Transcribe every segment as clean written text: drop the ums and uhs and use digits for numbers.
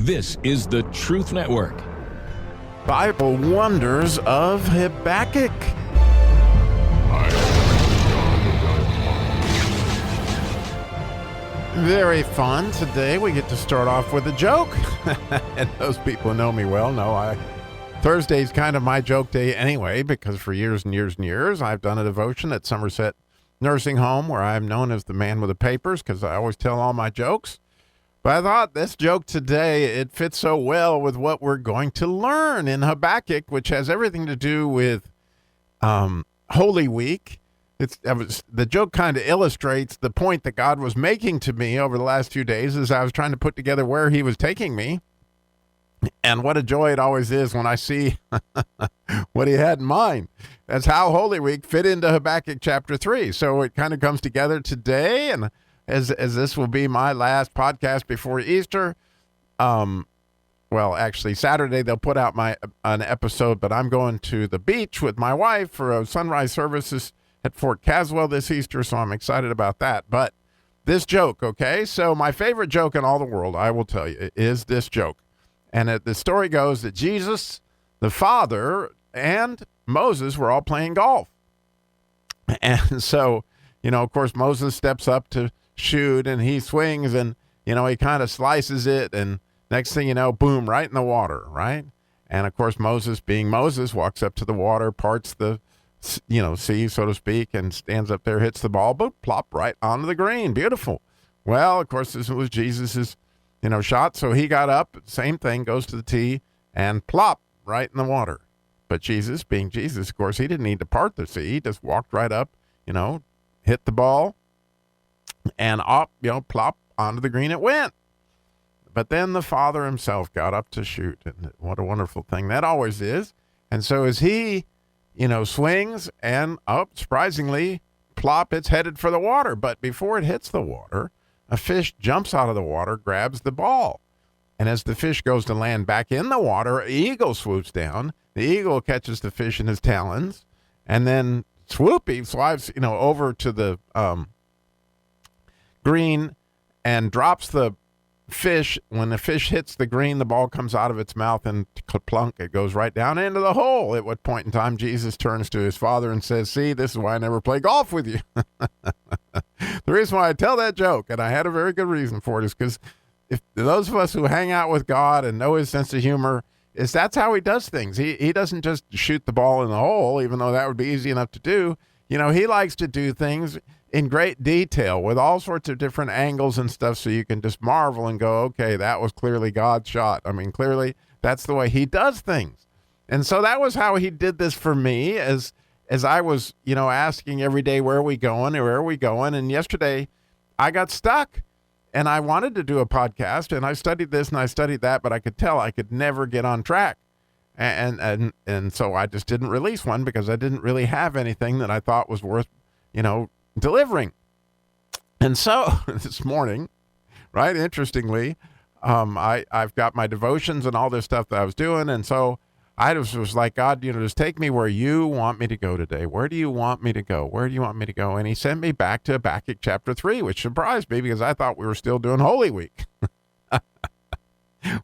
This is the Truth Network. Bible Wonders of Habakkuk. Very fun. Today we get to start off with a joke. And those people who know me well know Thursday's kind of my joke day anyway, because for years and years and years I've done a devotion at Somerset Nursing Home where I'm known as the man with the papers because I always tell all my jokes. But I thought this joke today, it fits so well with what we're going to learn in Habakkuk, which has everything to do with Holy Week. The joke kind of illustrates the point that God was making to me over the last few days as I was trying to put together where he was taking me. And what a joy it always is when I see what he had in mind. That's how Holy Week fit into Habakkuk chapter 3. So it kind of comes together today, and as this will be my last podcast before Easter. Well, actually, Saturday they'll put out an episode, but I'm going to the beach with my wife for a sunrise services at Fort Caswell this Easter, so I'm excited about that. But this joke, okay? So my favorite joke in all the world, I will tell you, is this joke. And the story goes that Jesus, the Father, and Moses were all playing golf. And so, of course, Moses steps up to shoot, and he swings, and, he kind of slices it, and next thing you know, boom, right in the water, right? And, of course, Moses, being Moses, walks up to the water, parts the sea, so to speak, and stands up there, hits the ball, boop, plop, right onto the green. Beautiful. Well, of course, this was Jesus's, shot. So he got up, same thing, goes to the tee, and plop, right in the water. But Jesus, being Jesus, of course, he didn't need to part the sea. He just walked right up, hit the ball, and up, plop, onto the green it went. But then the Father himself got up to shoot. And what a wonderful thing that always is. And so as he swings and surprisingly, plop, it's headed for the water. But before it hits the water, a fish jumps out of the water, grabs the ball. And as the fish goes to land back in the water, an eagle swoops down. The eagle catches the fish in his talons. And then he flies, over to the green and drops the fish. When the fish hits the green, the ball comes out of its mouth and plunk, it goes right down into the hole. At what point in time Jesus turns to his Father and says, "See, this is why I never play golf with you." The reason why I tell that joke, and I had a very good reason for it, is because if those of us who hang out with God and know his sense of humor, that's how he does things. He doesn't just shoot the ball in the hole, even though that would be easy enough to do. He likes to do things in great detail with all sorts of different angles and stuff, so you can just marvel and go, okay, that was clearly God's shot. I mean, clearly that's the way he does things. And so that was how he did this for me as I was, asking every day, where are we going? And yesterday I got stuck and I wanted to do a podcast, and I studied this and I studied that, but I could tell I could never get on track. And so I just didn't release one because I didn't really have anything that I thought was worth, delivering. And so this morning, right, interestingly, I've got my devotions and all this stuff that I was doing. And so I was like, God, just take me where you want me to go today. Where do you want me to go? Where do you want me to go? And he sent me back to Habakkuk chapter 3, which surprised me because I thought we were still doing Holy Week.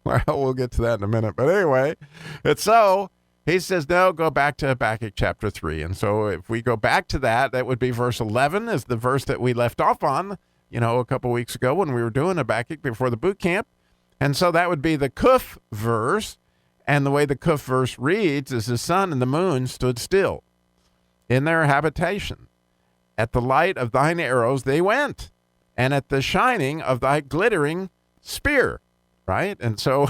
Well, we'll get to that in a minute. But anyway, he says, no, go back to Habakkuk chapter 3. And so if we go back to that would be verse 11 is the verse that we left off on, a couple weeks ago when we were doing Habakkuk before the boot camp. And so that would be the Kuf verse. And the way the Kuf verse reads is, the sun and the moon stood still in their habitation. At the light of thine arrows they went, and at the shining of thy glittering spear. Right? And so,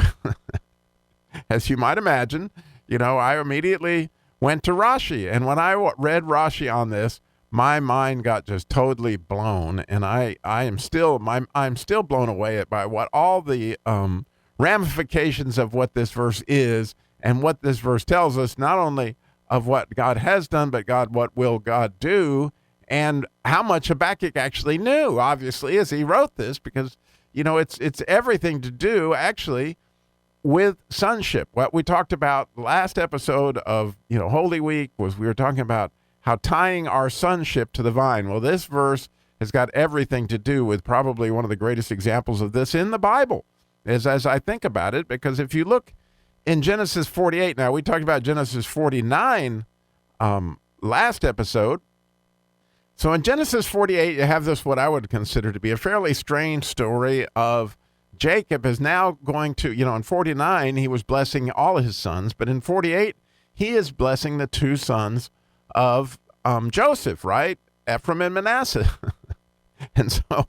as you might imagine, I immediately went to Rashi. And when I read Rashi on this, my mind got just totally blown. And I'm still blown away by what all the ramifications of what this verse is and what this verse tells us, not only of what God has done, but what will God do, and how much Habakkuk actually knew, obviously, as he wrote this, because, it's everything to do, actually, with sonship. What we talked about last episode of, Holy Week was we were talking about how tying our sonship to the vine. Well, this verse has got everything to do with probably one of the greatest examples of this in the Bible. as I think about it, because if you look in Genesis 48, now we talked about Genesis 49 last episode. So in Genesis 48, you have this, what I would consider to be a fairly strange story of Jacob is now going to, in 49, he was blessing all of his sons, but in 48, he is blessing the two sons of Joseph, right? Ephraim and Manasseh. And so,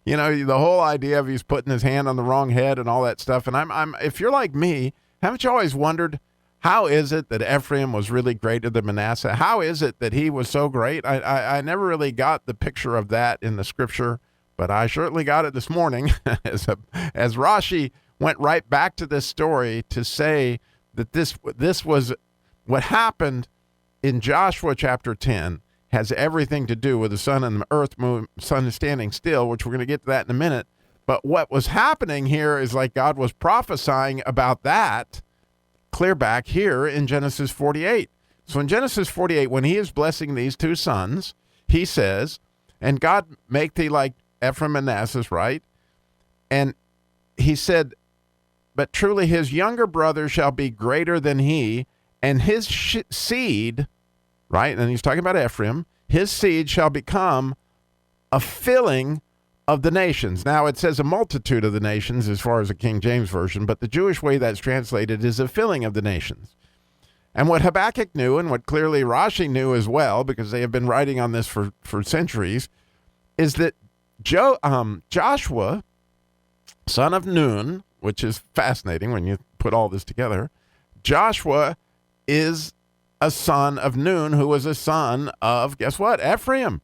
the whole idea of he's putting his hand on the wrong head and all that stuff. And I'm if you're like me, haven't you always wondered, how is it that Ephraim was really greater than Manasseh? How is it that he was so great? I never really got the picture of that in the scripture, but I certainly got it this morning as Rashi went right back to this story to say that this was what happened in Joshua chapter 10 has everything to do with the sun and the earth, moon, sun is standing still, which we're going to get to that in a minute. But what was happening here is like God was prophesying about that clear back here in Genesis 48. So in Genesis 48, when he is blessing these two sons, he says, and God make thee like Ephraim and Manasseh, right? And he said, but truly his younger brother shall be greater than he, and his seed, right? And he's talking about Ephraim, his seed shall become a filling of the nations. Now, it says a multitude of the nations as far as the King James Version, but the Jewish way that's translated is a filling of the nations. And what Habakkuk knew, and what clearly Rashi knew as well, because they have been writing on this for centuries, is that Joshua, son of Nun, which is fascinating when you put all this together, Joshua is a son of Nun, who was a son of, guess what, Ephraim,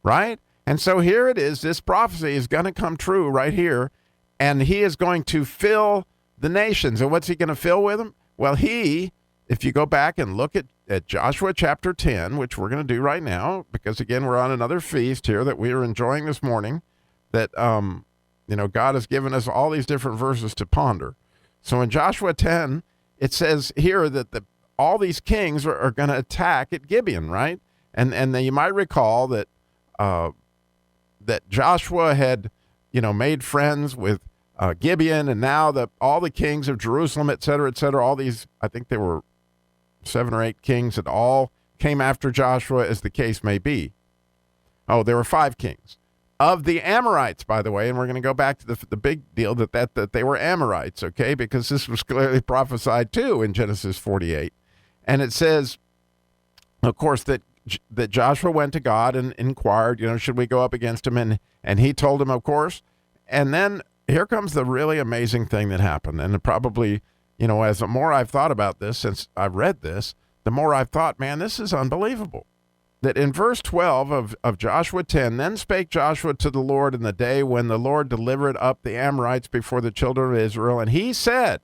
right? And so here it is, this prophecy is going to come true right here, and he is going to fill the nations. And what's he going to fill with them? Well, if you go back and look at Joshua chapter 10, which we're going to do right now, because again, we're on another feast here that we are enjoying this morning, that, God has given us all these different verses to ponder. So in Joshua 10, it says here that all these kings are going to attack at Gibeon, right? And then you might recall that Joshua had, made friends with Gibeon, and now all the kings of Jerusalem, et cetera, all these, I think there were 7 or 8 kings that all came after Joshua, as the case may be. Oh, there were 5 kings. Of the Amorites, by the way, and we're going to go back to the big deal that they were Amorites, okay, because this was clearly prophesied too in Genesis 48. And it says, of course, that Joshua went to God and inquired, should we go up against him? And he told him, of course. And then here comes the really amazing thing that happened. And probably, as the more I've thought about this since I've read this, the more I've thought, man, this is unbelievable. That in verse 12 of Joshua 10, then spake Joshua to the Lord in the day when the Lord delivered up the Amorites before the children of Israel. And he said,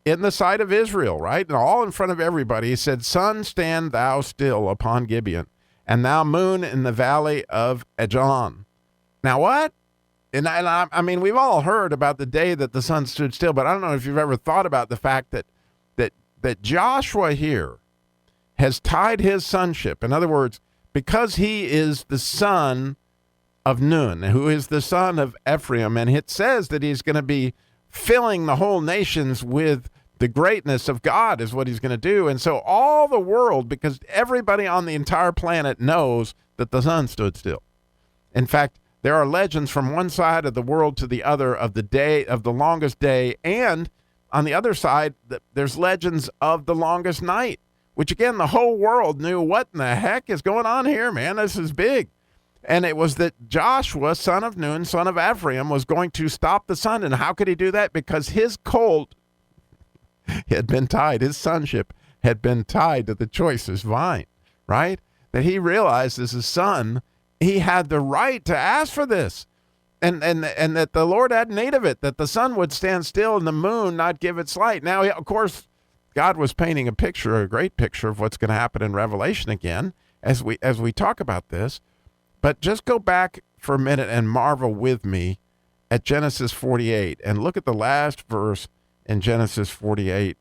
in the sight of Israel, right? And all in front of everybody, he said, sun, stand thou still upon Gibeon, and thou moon in the valley of Ajalon. Now what? And I mean, we've all heard about the day that the sun stood still, but I don't know if you've ever thought about the fact that Joshua here has tied his sonship. In other words, because he is the son of Nun, who is the son of Ephraim, and it says that he's going to be filling the whole nations with the greatness of God is what he's going to do. And so all the world, because everybody on the entire planet knows that the sun stood still. In fact, there are legends from one side of the world to the other of the day, of the longest day, and on the other side, there's legends of the longest night, which again, the whole world knew what in the heck is going on here, man. This is big. And it was that Joshua, son of Nun, son of Ephraim, was going to stop the sun. And how could he do that? Because his colt had been tied, his sonship had been tied to the choicest vine, right? That he realized as his son, he had the right to ask for this. And that the Lord had need of it, that the sun would stand still and the moon not give its light. Now, of course, God was painting a picture, a great picture of what's going to happen in Revelation again as we talk about this. But just go back for a minute and marvel with me at Genesis 48 and look at the last verse in Genesis 48.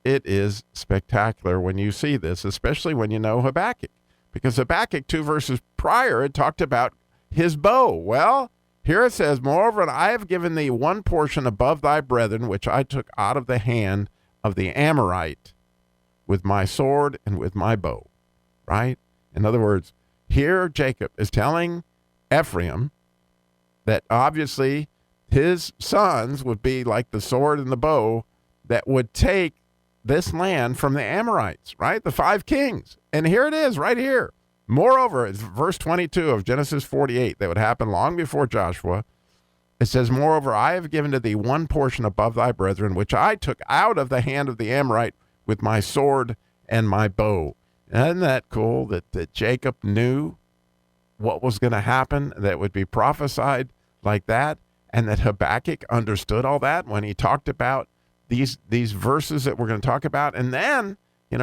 It is spectacular when you see this, especially when you know Habakkuk. Because Habakkuk, 2 verses prior, had talked about his bow. Well, Here it says, moreover, and I have given thee one portion above thy brethren, which I took out of the hand of the Amorite with my sword and with my bow, right? In other words, here Jacob is telling Ephraim that obviously his sons would be like the sword and the bow that would take this land from the Amorites, right? The 5 kings. And here it is right here. Moreover, it's verse 22 of Genesis 48 that would happen long before Joshua. It says, moreover, I have given to thee one portion above thy brethren, which I took out of the hand of the Amorite with my sword and my bow. Isn't that cool that Jacob knew what was going to happen, that would be prophesied like that, and that Habakkuk understood all that when he talked about these verses that we're going to talk about? And then,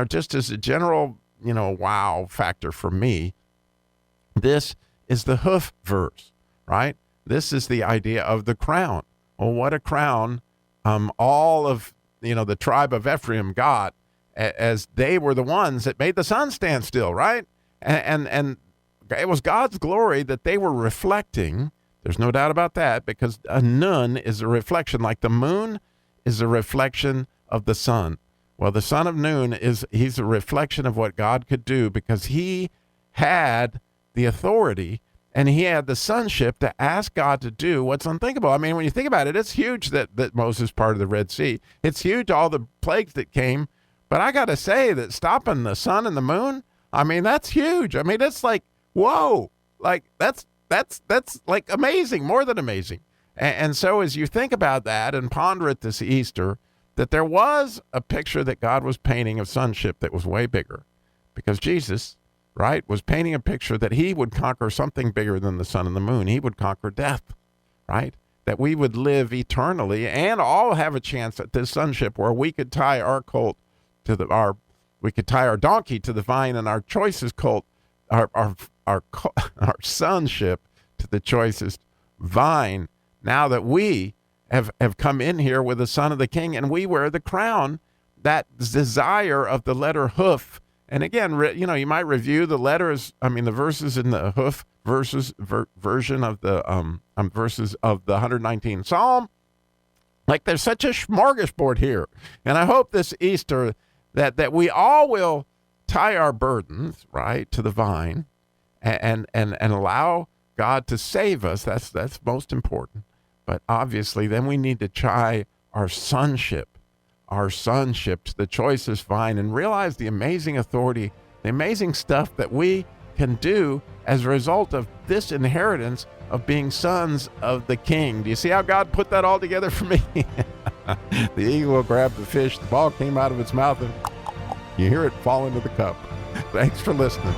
just as a general, wow factor for me, this is the hoof verse, right? This is the idea of the crown. Well, what a crown all of, the tribe of Ephraim got, as they were the ones that made the sun stand still, right? And it was God's glory that they were reflecting. There's no doubt about that, because a nun is a reflection, like the moon is a reflection of the sun. Well, the son of Nun he's a reflection of what God could do, because he had the authority and he had the sonship to ask God to do what's unthinkable. I mean, when you think about it, it's huge that Moses parted the Red Sea. It's huge, all the plagues that came. But I got to say that stopping the sun and the moon, I mean, that's huge. I mean, it's like, whoa, like that's like amazing, more than amazing. And so as you think about that and ponder it this Easter, that there was a picture that God was painting of sonship that was way bigger, because Jesus, right, was painting a picture that he would conquer something bigger than the sun and the moon. He would conquer death, right? That we would live eternally and all have a chance at this sonship, where we could tie our colt to we could tie our donkey to the vine, and our choicest colt, our sonship to the choicest vine. Now that we have come in here with the son of the king, and we wear the crown, that desire of the letter hoof. And again, you might review the letters, the verses in the hoof version of the verses of the 119th Psalm. Like, there's such a smorgasbord here. And I hope this Easter that we all will tie our burdens, right, to the vine, and allow God to save us. That's most important. But obviously, then we need to tie our sonship to the choicest vine, and realize the amazing authority, the amazing stuff that we can do as a result of this inheritance of being sons of the King. Do you see how God put that all together for me? The eagle grabbed the fish, the ball came out of its mouth, and you hear it fall into the cup. Thanks for listening.